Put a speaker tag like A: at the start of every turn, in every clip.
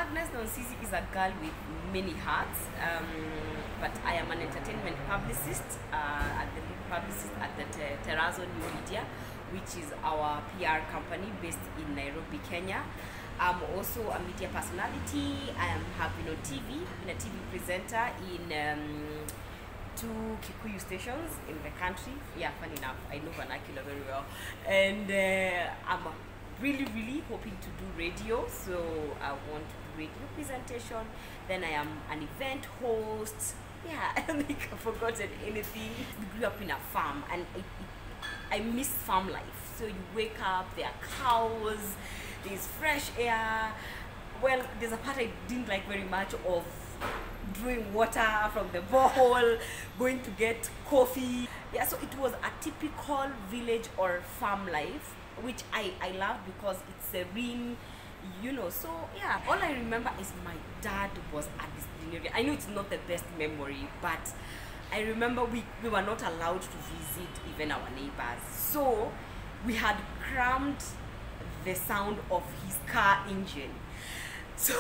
A: Agnes Nonsizi is a girl with many hats, but I am an entertainment publicist, the lead publicist at the Terrazzo New Media, which is our PR company based in Nairobi, Kenya. I'm also a media personality. I have been on TV, been a TV presenter in 2 Kikuyu stations in the country. Yeah, funny enough, I know vernacular very well. And I'm really hoping to do radio, so I want to do radio presentation. Then I am an event host. Yeah, I don't think I've forgotten anything. We grew up in a farm, and I miss farm life. So you wake up, there are cows, there's fresh air. Well, there's a part I didn't like very much of drawing water from the borehole, going to get coffee. Yeah, so it was a typical village or farm life, which I loved because it's serene, you know. So yeah, all I remember is my dad was a disciplinarian. I know it's not the best memory, but I remember we were not allowed to visit even our neighbors. So we had crammed the sound of his car engine. So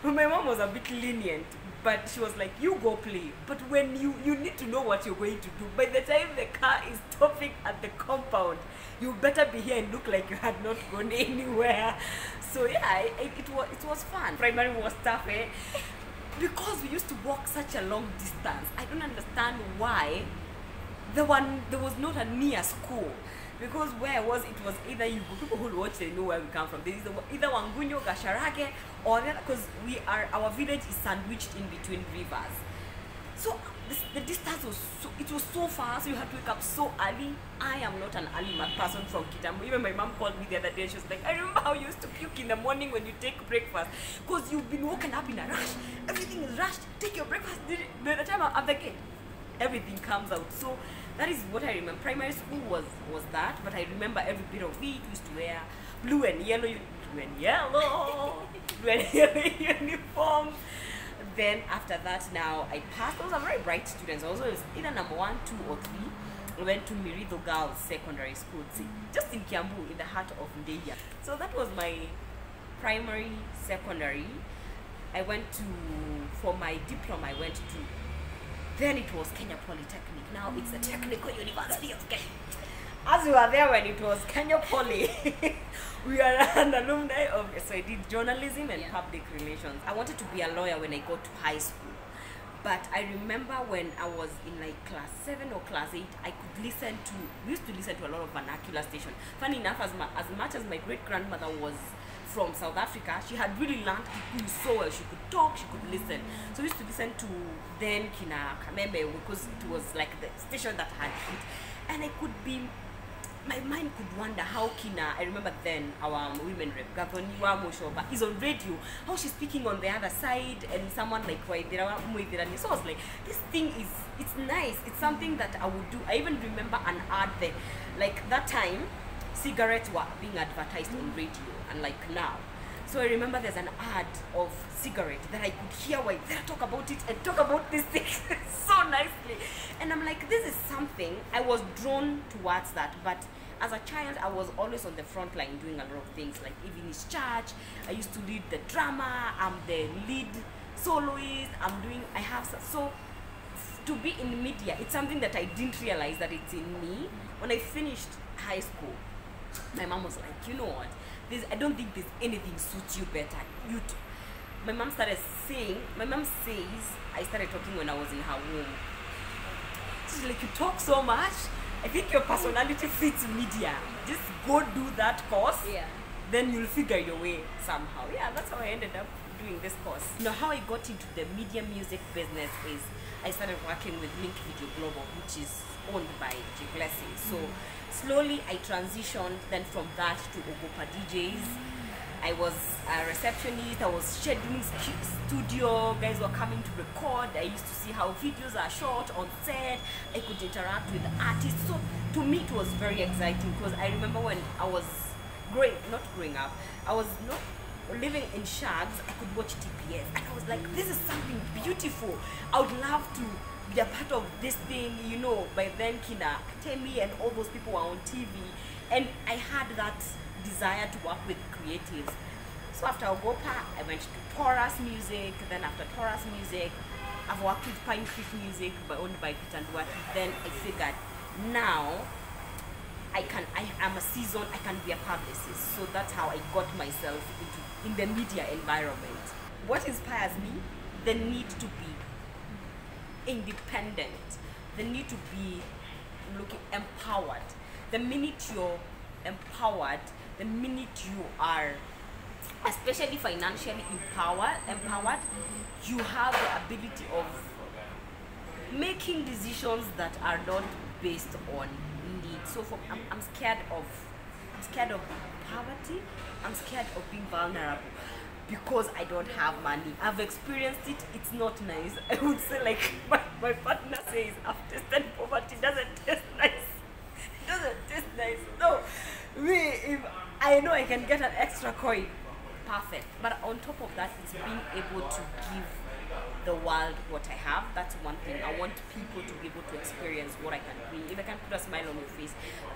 A: my mom was a bit lenient, but she was like, you go play. But when you need to know what you're going to do. By the time the car is stopping at the compound, you better be here and look like you had not gone anywhere. So yeah, it was fun. Primary was tough, eh? Because we used to walk such a long distance. I don't understand why there was not a near school. Because where I was, it was either people who watch, they know where we come from. There is either Wangunyo, Gasharage, or the other, because our village is sandwiched in between rivers. So the distance was so far, so you had to wake up so early. I am not an early person from Kitambo. Even my mom called me the other day. She was like, I remember how you used to puke in the morning when you take breakfast, because you've been woken up in a rush. Everything is rushed. Take your breakfast. By the time I'm at the gate, everything comes out. So that is what I remember. Primary school was that, but I remember every bit of it. We used to wear blue and yellow uniforms. Then after that, now I passed. I was a very bright student. I was either number 1, 2, or 3. I went to Mirido Girls Secondary School, just in Kiambu, in the heart of Ndeia. So that was my primary, secondary. I went for my diploma, I went to, then it was Kenya Polytechnic. Now it's the Technical University of Kenya. As we were there when it was Kenya Poly, we are an alumni of, so I did journalism and public relations. I wanted to be a lawyer when I got to high school. But I remember when I was in like class 7 or class 8, I could we used to listen to a lot of vernacular stations. Funny enough, as much as my great-grandmother was from South Africa, she had really learned Kikuyu so well. She could talk, she could listen. So we used to listen to then Kina Kameme, because it was like the station that had hit. And my mind could wonder how I remember then our women rep, Gavoniwa Moshoba, is on radio, how she's speaking on the other side, and someone like Waidira Muidirani. So I was like, this thing it's nice, it's something that I would do. I even remember an ad there, like that time, cigarettes were being advertised on radio, unlike now. So I remember there's an ad of cigarette that I could hear why they talk about it and talk about this thing so nicely. And I'm like, this is something. I was drawn towards that. But as a child, I was always on the front line doing a lot of things. Like even in church, I used to lead the drama. I'm the lead soloist. So to be in media, it's something that I didn't realize that it's in me. When I finished high school, my mom was like, you know what? I don't think there's anything suits you better. My mom says, I started talking when I was in her womb. She's like, you talk so much. I think your personality fits media. Just go do that course. Yeah. Then you'll figure your way somehow. Yeah, that's how I ended up doing this course. You know, how I got into the media music business is I started working with Link Video Global, which is owned by J Blessing. So slowly I transitioned then from that to Ogopa DJs. I was a receptionist, I was scheduling studio, guys were coming to record. I used to see how videos are shot on set. I could interact with the artists. So to me it was very exciting, because I remember when I was not growing up, I was not living in Shags, I could watch TPS and I was like, this is something beautiful. I would love to be a part of this thing, you know. By then Kina Temi and all those people were on TV, and I had that desire to work with creatives. So after Ogopa, I went to Taurus Music. Then after Taurus Music, I've worked with Pine Creek Music, owned by Peter and Duarte. Then I figured, now I am a seasoned, I can be a publicist. So that's how I got myself in the media environment. What inspires me? The need to be independent, the need to be looking empowered. The minute you're empowered, the minute you are especially financially empowered, you have the ability of making decisions that are not based on need. So I'm scared of poverty. I'm scared of being vulnerable because I don't have money. I've experienced it. It's not nice. I would say, like my partner says, I've tasted poverty. Doesn't taste nice. It doesn't taste nice. No, if I know I can get an extra coin, perfect. But on top of that, it's being able to give the world what I have. That's one thing. I want people to be able to experience what I can bring. If I can put a smile on your face,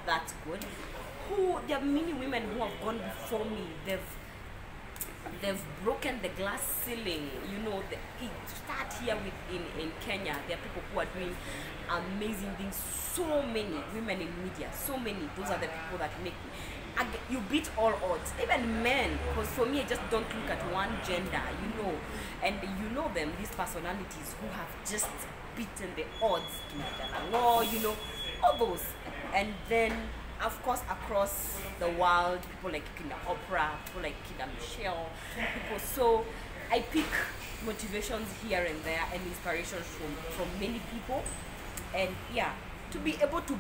A: that's good. There are many women who have gone before me. They've broken the glass ceiling. You know, it start here in Kenya. There are people who are doing amazing things. So many women in media. So many. Those are the people that make me. You beat all odds, even men, because for me I just don't look at one gender, you know, and you know them, these personalities who have just beaten the odds, you know, all those. And then of course across the world, people like Kina Oprah, people like Kina Michelle, people. So I pick motivations here and there and inspirations from many people. And yeah, to be able to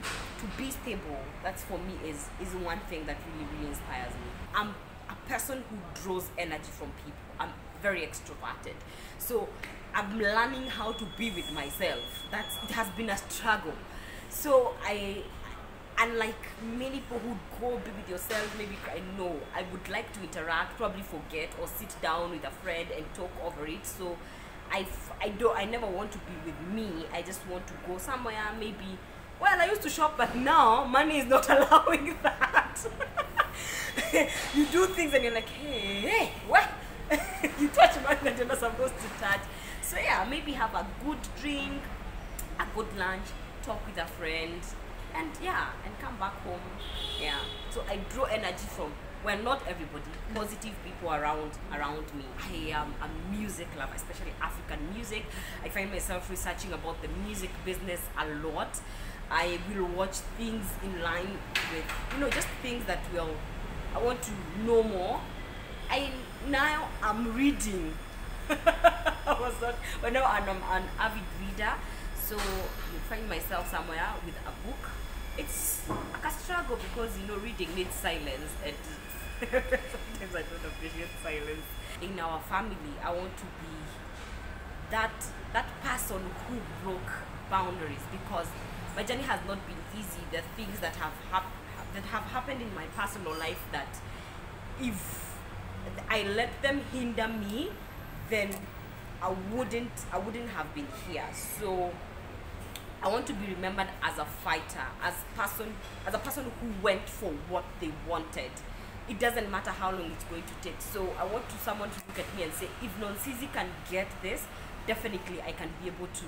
A: be stable, that's for me is one thing that really inspires me. I'm a person who draws energy from people. I'm very extroverted, so I'm learning how to be with myself. It has been a struggle. So unlike many people who go be with yourself, maybe cry, no, I would like to interact, probably forget or sit down with a friend and talk over it. So I never want to be with me. I just want to go somewhere, maybe. Well, I used to shop, but now money is not allowing that. You do things and you're like, hey, what? You touch money that you're not supposed to touch. So yeah, maybe have a good drink, a good lunch, talk with a friend, and yeah, and come back home. Yeah. So I draw energy from, well, not everybody, positive people around me. I am a music lover, especially African music. I find myself researching about the music business a lot. I will watch things in line with, you know, just things that I want to know more. Now I'm reading. But now I'm an avid reader. So you find myself somewhere with a book. It's like a struggle because, you know, reading needs silence, and sometimes I don't appreciate silence. In our family, I want to be that person who broke boundaries, because my journey has not been easy. The things that have happened in my personal life, that if I let them hinder me, then I wouldn't have been here. So I want to be remembered as a fighter, as a person who went for what they wanted. It doesn't matter how long it's going to take. So I want someone to look at me and say, if Nonsizi can get this, definitely I can be able to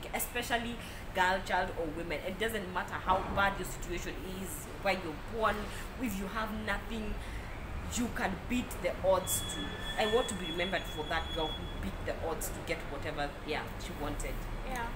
A: get, especially girl, child, or women. It doesn't matter how bad your situation is, where you're born, if you have nothing, you can beat the odds too. I want to be remembered for that girl who beat the odds to get whatever she wanted. Yeah.